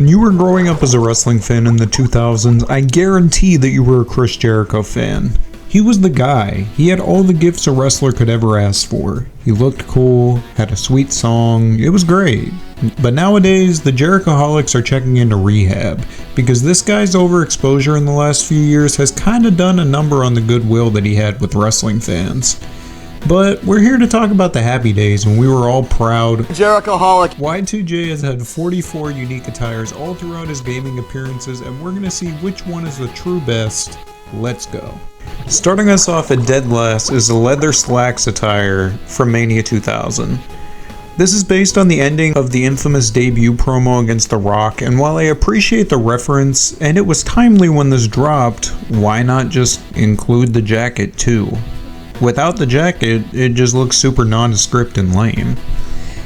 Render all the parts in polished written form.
When you were growing up as a wrestling fan in the 2000s, I guarantee that you were a Chris Jericho fan. He was the guy. He had all the gifts a wrestler could ever ask for. He looked cool, had a sweet song, it was great. But nowadays, the Jerichoholics are checking into rehab, because this guy's overexposure in the last few years has kinda done a number on the goodwill that he had with wrestling fans. But we're here to talk about the happy days when we were all proud. Jerichoholic. Y2J has had 44 unique attires all throughout his gaming appearances, and we're going to see which one is the true best. Let's go. Starting us off at dead last is the leather slacks attire from Mania 2000. This is based on the ending of the infamous debut promo against The Rock, and while I appreciate the reference, and it was timely when this dropped, why not just include the jacket too? Without the jacket, it just looks super nondescript and lame.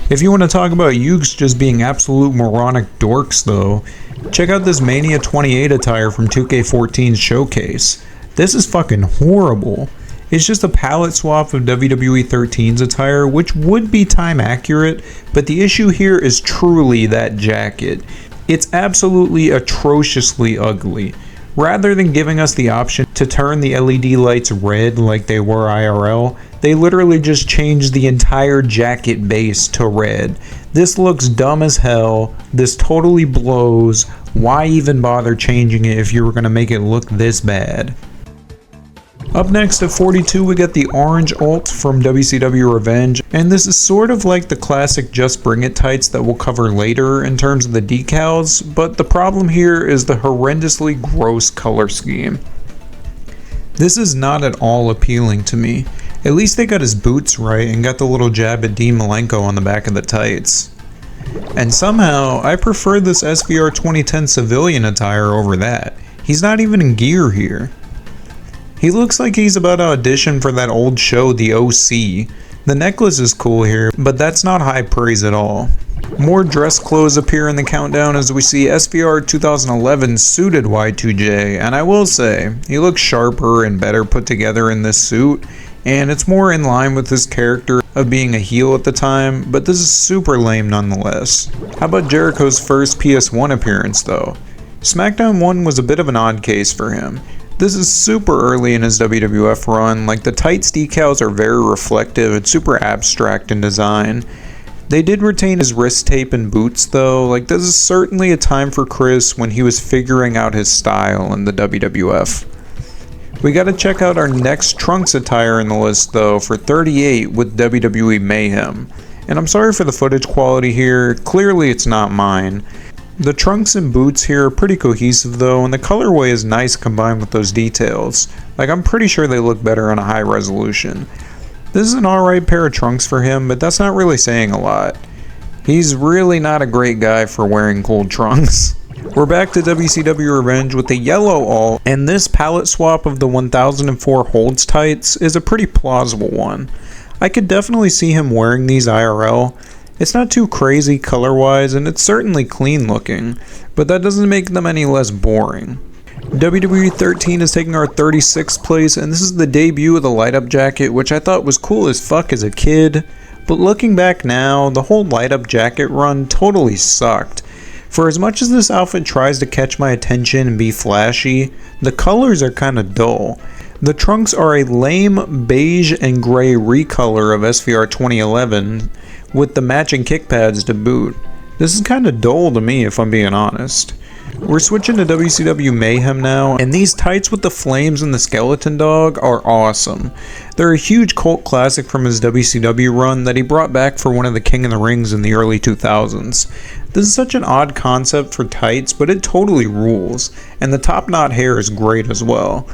If you want to talk about Ukes just being absolute moronic dorks though, check out this Mania 28 attire from 2K14's Showcase. This is fucking horrible. It's just a palette swap of WWE 13's attire, which would be time accurate, but the issue here is truly that jacket. It's absolutely atrociously ugly. Rather than giving us the option to turn the LED lights red like they were IRL, they literally just changed the entire jacket base to red. This looks dumb as hell. This totally blows. Why even bother changing it if you were going to make it look this bad? Up next at 42 we get the orange alt from WCW Revenge, and this is sort of like the classic Just Bring It tights that we'll cover later in terms of the decals, but the problem here is the horrendously gross color scheme. This is not at all appealing to me. At least they got his boots right and got the little jab at Dean Malenko on the back of the tights. And somehow I prefer this SVR 2010 civilian attire over that. He's not even in gear here. He looks like he's about to audition for that old show, The OC. The necklace is cool here, but that's not high praise at all. More dress clothes appear in the countdown as we see SVR 2011 suited Y2J, and I will say, he looks sharper and better put together in this suit, and it's more in line with his character of being a heel at the time, but this is super lame nonetheless. How about Jericho's first PS1 appearance though? SmackDown 1 was a bit of an odd case for him. This is super early in his WWF run, like the tights decals are very reflective and super abstract in design. They did retain his wrist tape and boots though, like this is certainly a time for Chris when he was figuring out his style in the WWF. We gotta check out our next Trunks attire in the list though for 38 with WWE Mayhem. And I'm sorry for the footage quality here, clearly it's not mine. The trunks and boots here are pretty cohesive though, and the colorway is nice combined with those details. Like I'm pretty sure they look better on a high resolution. This is an alright pair of trunks for him, but that's not really saying a lot. He's really not a great guy for wearing cool trunks. We're back to WCW Revenge with the yellow alt, and this palette swap of the 1004 holds tights is a pretty plausible one. I could definitely see him wearing these IRL. It's not too crazy color-wise, and it's certainly clean looking, but that doesn't make them any less boring. WWE 13 is taking our 36th place, and this is the debut of the light-up jacket, which I thought was cool as fuck as a kid, but looking back now, the whole light-up jacket run totally sucked. For as much as this outfit tries to catch my attention and be flashy, the colors are kinda dull. The trunks are a lame beige and gray recolor of SVR 2011, with the matching kick pads to boot. This is kinda dull to me if I'm being honest. We're switching to WCW Mayhem now, and these tights with the flames and the skeleton dog are awesome. They're a huge cult classic from his WCW run that he brought back for one of the King of the Rings in the early 2000s. This is such an odd concept for tights, but it totally rules, and the top knot hair is great as well.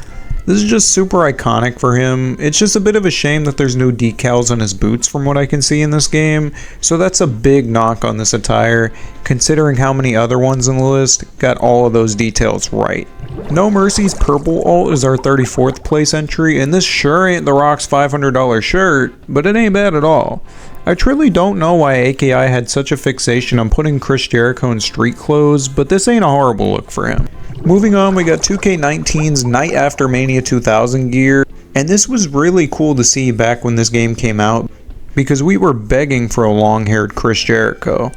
This is just super iconic for him. It's just a bit of a shame that there's no decals on his boots from what I can see in this game, so that's a big knock on this attire, considering how many other ones in the list got all of those details right. No Mercy's purple alt is our 34th place entry, and this sure ain't The Rock's $500 shirt, but it ain't bad at all. I truly don't know why AKI had such a fixation on putting Chris Jericho in street clothes, but this ain't a horrible look for him. Moving on, we got 2K19's Night After Mania 2000 gear, and this was really cool to see back when this game came out, because we were begging for a long-haired Chris Jericho.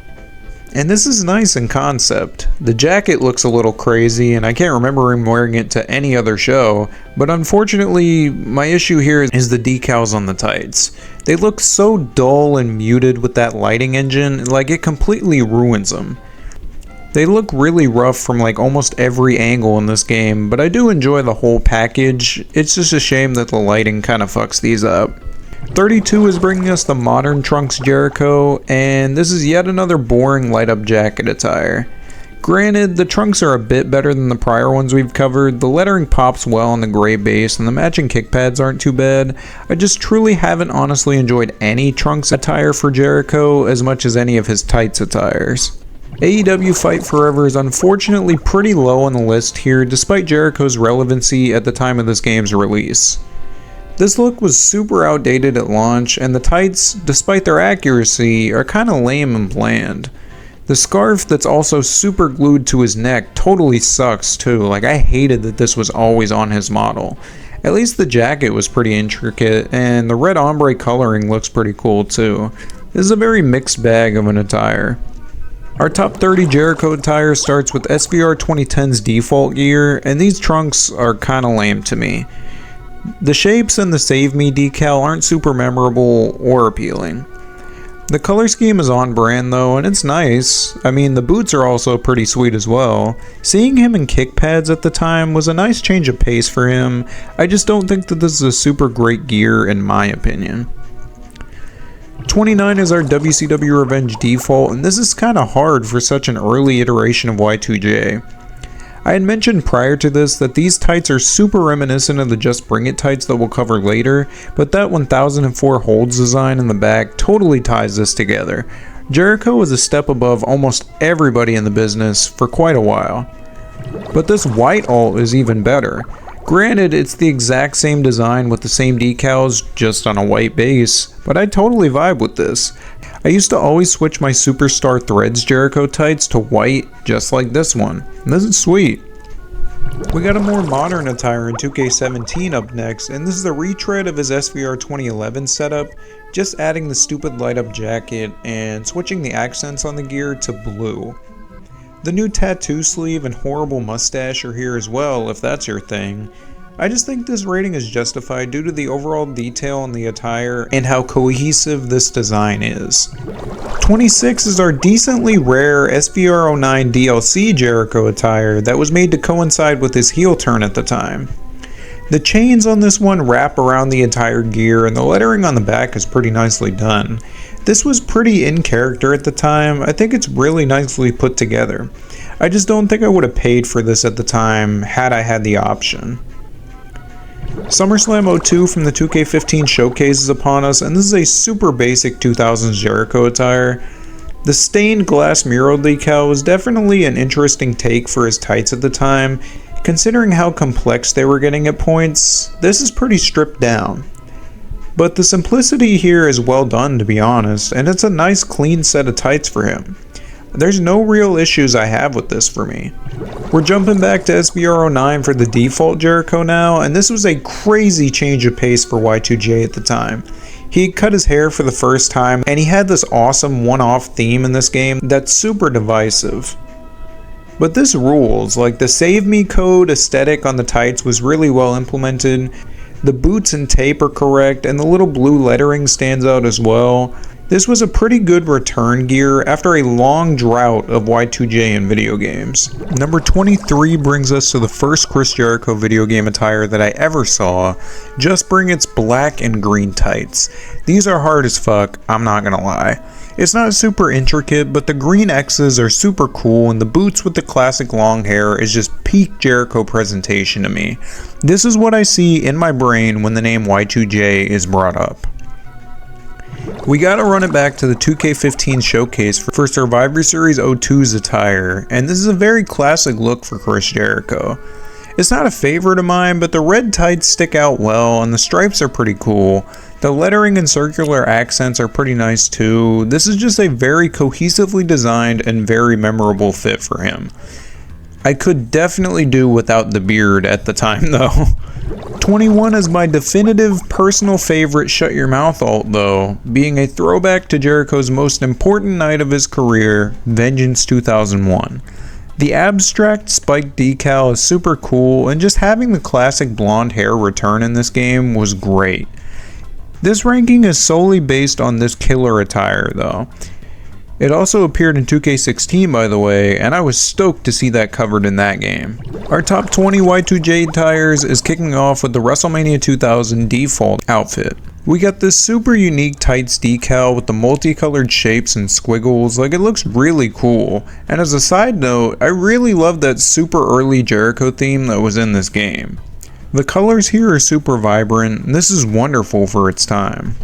And this is nice in concept. The jacket looks a little crazy and I can't remember him wearing it to any other show, but unfortunately my issue here is the decals on the tights. They look so dull and muted with that lighting engine, like it completely ruins them. They look really rough from like almost every angle in this game, but I do enjoy the whole package. It's just a shame that the lighting kind of fucks these up. 32 is bringing us the modern Trunks Jericho, and this is yet another boring light-up jacket attire. Granted, the trunks are a bit better than the prior ones we've covered, the lettering pops well on the gray base, and the matching kick pads aren't too bad. I just truly haven't honestly enjoyed any Trunks attire for Jericho as much as any of his tights attires. AEW Fight Forever is unfortunately pretty low on the list here, despite Jericho's relevancy at the time of this game's release. This look was super outdated at launch, and the tights, despite their accuracy, are kinda lame and bland. The scarf that's also super glued to his neck totally sucks too, like I hated that this was always on his model. At least the jacket was pretty intricate, and the red ombre coloring looks pretty cool too. This is a very mixed bag of an attire. Our top 30 Jericho attire starts with SVR 2010's default gear, and these trunks are kinda lame to me. The shapes and the Save Me decal aren't super memorable or appealing. The color scheme is on brand though, and it's nice. I mean, the boots are also pretty sweet as well. Seeing him in kick pads at the time was a nice change of pace for him. I just don't think that this is a super great gear in my opinion. 29 is our WCW Revenge default, and this is kinda hard for such an early iteration of Y2J. I had mentioned prior to this that these tights are super reminiscent of the Just Bring It tights that we'll cover later, but that 1004 holds design in the back totally ties this together. Jericho is a step above almost everybody in the business for quite a while. But this white alt is even better. Granted, it's the exact same design with the same decals, just on a white base, but I totally vibe with this. I used to always switch my Superstar Threads Jericho tights to white, just like this one. And this is sweet. We got a more modern attire in 2K17 up next, and this is a retread of his SVR 2011 setup, just adding the stupid light up jacket and switching the accents on the gear to blue. The new tattoo sleeve and horrible mustache are here as well, if that's your thing. I just think this rating is justified due to the overall detail on the attire and how cohesive this design is. 26 is our decently rare SVR09 DLC Jericho attire that was made to coincide with his heel turn at the time. The chains on this one wrap around the entire gear, and the lettering on the back is pretty nicely done. This was pretty in character at the time. I think it's really nicely put together. I just don't think I would have paid for this at the time had I had the option. SummerSlam 02 from the 2K15 showcase is upon us, and this is a super basic 2000s Jericho attire. The stained glass mural decal was definitely an interesting take for his tights at the time. Considering how complex they were getting at points, this is pretty stripped down. But the simplicity here is well done, to be honest, and it's a nice clean set of tights for him. There's no real issues I have with this for me. We're jumping back to SVR09 for the default Jericho now, and this was a crazy change of pace for Y2J at the time. He cut his hair for the first time, and he had this awesome one-off theme in this game that's super divisive. But this rules, like the Save Me code aesthetic on the tights was really well implemented. The boots and tape are correct, and the little blue lettering stands out as well. This was a pretty good return gear after a long drought of Y2J in video games. Number 23 brings us to the first Chris Jericho video game attire that I ever saw. Just Bring It's black and green tights. These are hard as fuck, I'm not gonna lie. It's not super intricate, but the green X's are super cool, and the boots with the classic long hair is just peak Jericho presentation to me. This is what I see in my brain when the name Y2J is brought up. We gotta run it back to the 2K15 showcase for Survivor Series 02's attire, and this is a very classic look for Chris Jericho. It's not a favorite of mine, but the red tights stick out well, and the stripes are pretty cool. The lettering and circular accents are pretty nice too. This is just a very cohesively designed and very memorable fit for him. I could definitely do without the beard at the time though. 21 is my definitive personal favorite Shut Your Mouth alt though, being a throwback to Jericho's most important night of his career, Vengeance 2001. The abstract spiked decal is super cool, and just having the classic blonde hair return in this game was great. This ranking is solely based on this killer attire though. It also appeared in 2K16 by the way, and I was stoked to see that covered in that game. Our top 20 Y2J attires is kicking off with the WrestleMania 2000 default outfit. We got this super unique tights decal with the multicolored shapes and squiggles, like it looks really cool. And as a side note, I really love that super early Jericho theme that was in this game. The colors here are super vibrant, and this is wonderful for its time.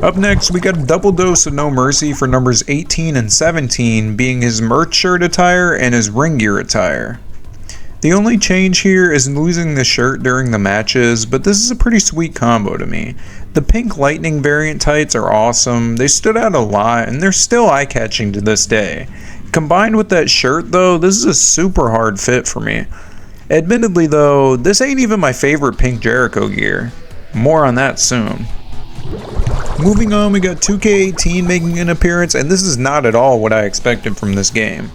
Up next, we got a double dose of No Mercy for numbers 18 and 17, being his merch shirt attire and his ring gear attire. The only change here is losing the shirt during the matches, but this is a pretty sweet combo to me. The pink lightning variant tights are awesome, they stood out a lot, and they're still eye-catching to this day. Combined with that shirt though, this is a super hard fit for me. Admittedly though, this ain't even my favorite pink Jericho gear. More on that soon. Moving on, we got 2K18 making an appearance, and this is not at all what I expected from this game.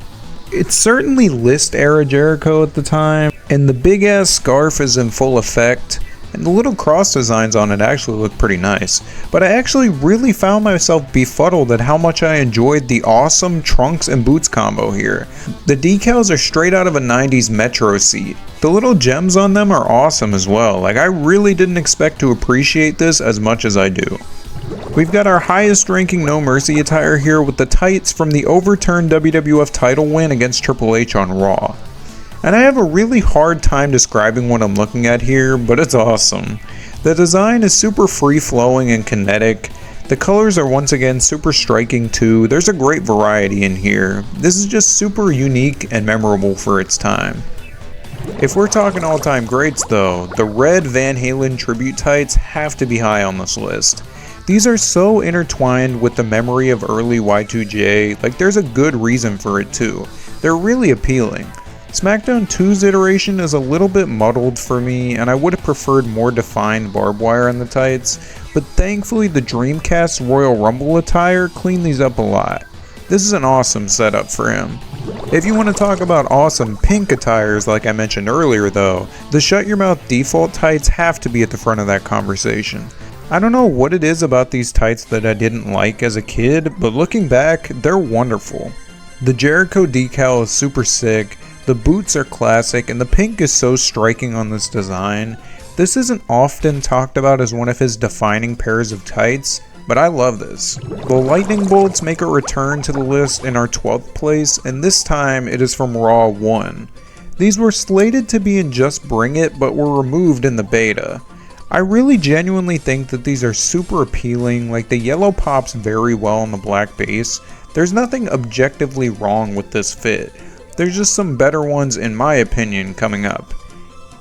It's certainly list era Jericho at the time, and the big ass scarf is in full effect, and the little cross designs on it actually look pretty nice. But I actually really found myself befuddled at how much I enjoyed the awesome trunks and boots combo here. The decals are straight out of a 90s Metro seat. The little gems on them are awesome as well, like I really didn't expect to appreciate this as much as I do. We've got our highest ranking No Mercy attire here with the tights from the overturned WWF title win against Triple H on Raw. And I have a really hard time describing what I'm looking at here, but it's awesome. The design is super free-flowing and kinetic. The colors are once again super striking too. There's a great variety in here. This is just super unique and memorable for its time. If we're talking all-time greats though, the red Van Halen tribute tights have to be high on this list. These are so intertwined with the memory of early Y2J, like there's a good reason for it too. They're really appealing. SmackDown 2's iteration is a little bit muddled for me, and I would have preferred more defined barbed wire on the tights, but thankfully the Dreamcast Royal Rumble attire cleaned these up a lot. This is an awesome setup for him. If you want to talk about awesome pink attires like I mentioned earlier though, the Shut Your Mouth default tights have to be at the front of that conversation. I don't know what it is about these tights that I didn't like as a kid, but looking back, they're wonderful. The Jericho decal is super sick, the boots are classic, and the pink is so striking on this design. This isn't often talked about as one of his defining pairs of tights, but I love this. The lightning bolts make a return to the list in our 12th place, and this time it is from Raw 1. These were slated to be in Just Bring It, but were removed in the beta. I really genuinely think that these are super appealing, like the yellow pops very well on the black base. There's nothing objectively wrong with this fit. There's just some better ones in my opinion coming up.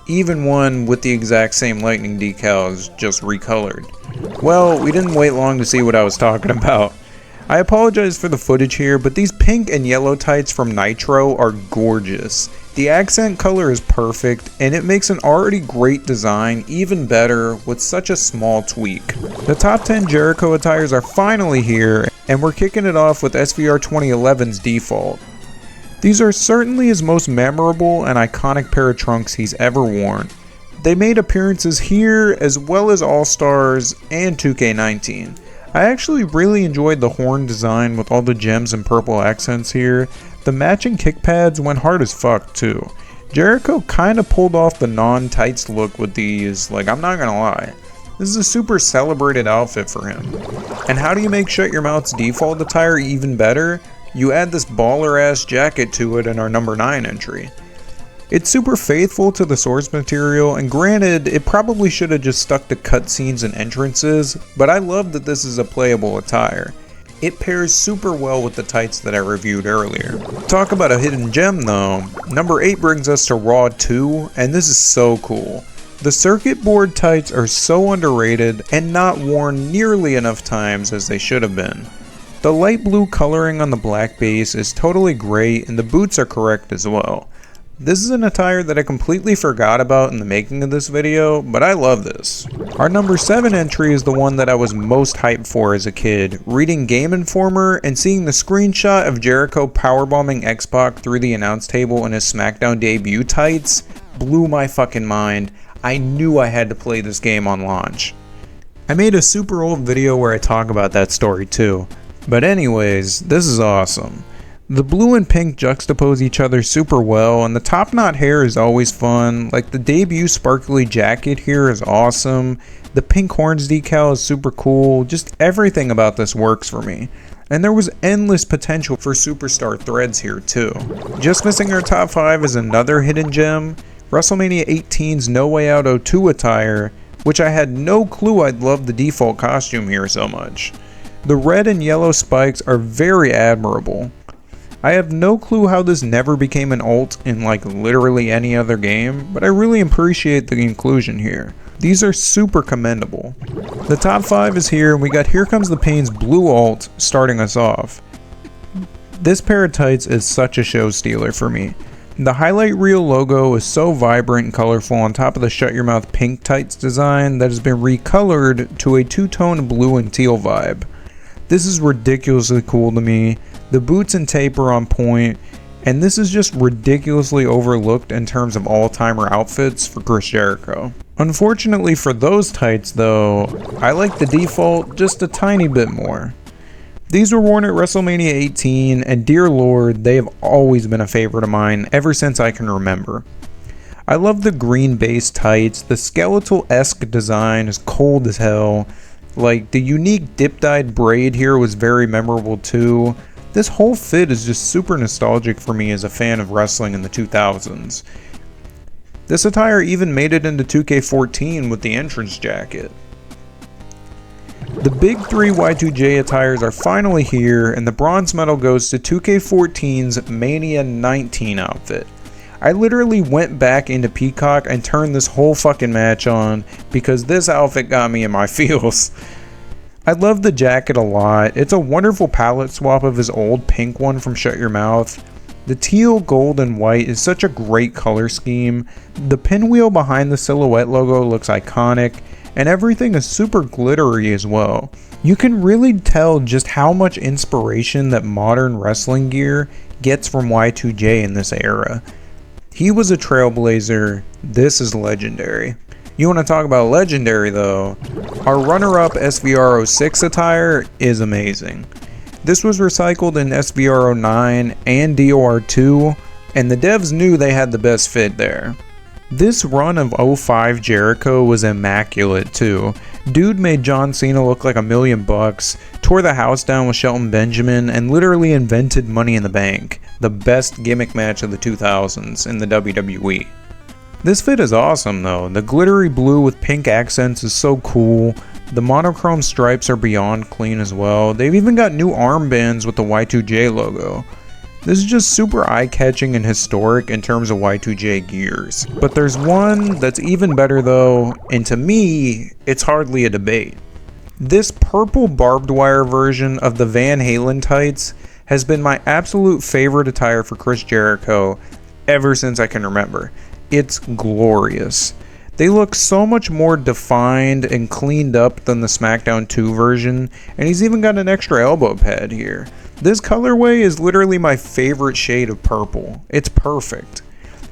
Even one with the exact same lightning decals, just recolored. Well, we didn't wait long to see what I was talking about. I apologize for the footage here, but these pink and yellow tights from Nitro are gorgeous. The accent color is perfect, and it makes an already great design even better with such a small tweak. The top 10 Jericho attires are finally here, and we're kicking it off with SVR 2011's default. These are certainly his most memorable and iconic pair of trunks he's ever worn. They made appearances here as well as All-Stars and 2K19. I actually really enjoyed the horn design with all the gems and purple accents here. The matching kick pads went hard as fuck too. Jericho kinda pulled off the non-tights look with these, like I'm not gonna lie. This is a super celebrated outfit for him. And how do you make Shut Your Mouth's default attire even better? You add this baller ass jacket to it in our number 9 entry. It's super faithful to the source material, and granted, it probably should have just stuck to cutscenes and entrances, but I love that this is a playable attire. It pairs super well with the tights that I reviewed earlier. Talk about a hidden gem though, number 8 brings us to Raw 2, and this is so cool. The circuit board tights are so underrated and not worn nearly enough times as they should have been. The light blue coloring on the black base is totally great, and the boots are correct as well. This is an attire that I completely forgot about in the making of this video, but I love this. Our number 7 entry is the one that I was most hyped for as a kid. Reading Game Informer and seeing the screenshot of Jericho powerbombing X-Pac through the announce table in his SmackDown debut tights blew my fucking mind. I knew I had to play this game on launch. I made a super old video where I talk about that story too. But anyways, this is awesome. The blue and pink juxtapose each other super well, and the top knot hair is always fun. Like, the debut sparkly jacket here is awesome. The pink horns decal is super cool. Just everything about this works for me. And there was endless potential for superstar threads here too. Just missing our top 5 is another hidden gem. WrestleMania 18's No Way Out 02 attire, which I had no clue I'd love the default costume here so much. The red and yellow spikes are very admirable. I have no clue how this never became an alt in like literally any other game, but I really appreciate the inclusion here. These are super commendable. The top 5 is here, and we got Here Comes the Pain's blue alt starting us off. This pair of tights is such a show stealer for me. The highlight reel logo is so vibrant and colorful on top of the shut your mouth pink tights design that has been recolored to a two-tone blue and teal vibe. This is ridiculously cool to me. The boots and tape are on point, and this is just ridiculously overlooked in terms of all-timer outfits for Chris Jericho. Unfortunately for those tights though, I like the default just a tiny bit more. These were worn at WrestleMania 18, and dear lord, they have always been a favorite of mine ever since I can remember. I love the green base tights. The skeletal-esque design is cold as hell. Like, the unique dip-dyed braid here was very memorable too. This whole fit is just super nostalgic for me as a fan of wrestling in the 2000s. This attire even made it into 2K14 with the entrance jacket. The big 3 Y2J attires are finally here, and the bronze medal goes to 2K14's Mania 19 outfit. I literally went back into Peacock and turned this whole fucking match on because this outfit got me in my feels. I love the jacket a lot. It's a wonderful palette swap of his old pink one from Shut Your Mouth. The teal, gold, and white is such a great color scheme. The pinwheel behind the silhouette logo looks iconic, and everything is super glittery as well. You can really tell just how much inspiration that modern wrestling gear gets from Y2J in this era. He was a trailblazer. This is legendary. You want to talk about legendary though? Our runner-up SVR06 attire is amazing. This was recycled in SVR09 and DOR2, and the devs knew they had the best fit there. This run of 05 Jericho was immaculate too. Dude made John Cena look like $1 million, tore the house down with Shelton Benjamin, and literally invented Money in the Bank, the best gimmick match of the 2000s in the WWE. This fit is awesome though. The glittery blue with pink accents is so cool. The monochrome stripes are beyond clean as well. They've even got new armbands with the Y2J logo. This is just super eye-catching and historic in terms of Y2J gears. But there's one that's even better though, and to me, it's hardly a debate. This purple barbed wire version of the Van Halen tights has been my absolute favorite attire for Chris Jericho ever since I can remember. It's glorious. They look so much more defined and cleaned up than the SmackDown 2 version, and he's even got an extra elbow pad here. This colorway is literally my favorite shade of purple. It's perfect.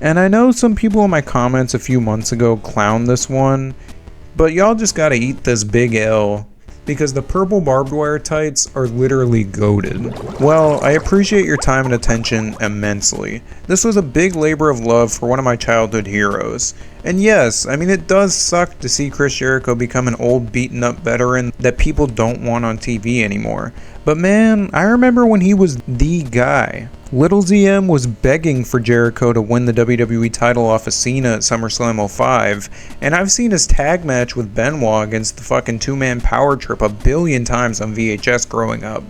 And I know some people in my comments a few months ago clowned this one, but y'all just gotta eat this big L, because the purple barbed wire tights are literally goated. Well, I appreciate your time and attention immensely. This was a big labor of love for one of my childhood heroes. And yes, I mean, it does suck to see Chris Jericho become an old beaten up veteran that people don't want on TV anymore. But man, I remember when he was the guy. Little ZM was begging for Jericho to win the WWE title off of Cena at SummerSlam 05, and I've seen his tag match with Benoit against the fucking two-man power trip a billion times on VHS growing up.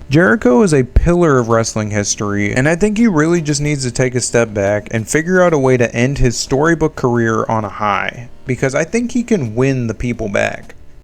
Jericho is a pillar of wrestling history, and I think he really just needs to take a step back and figure out a way to end his storybook career on a high, because I think he can win the people back.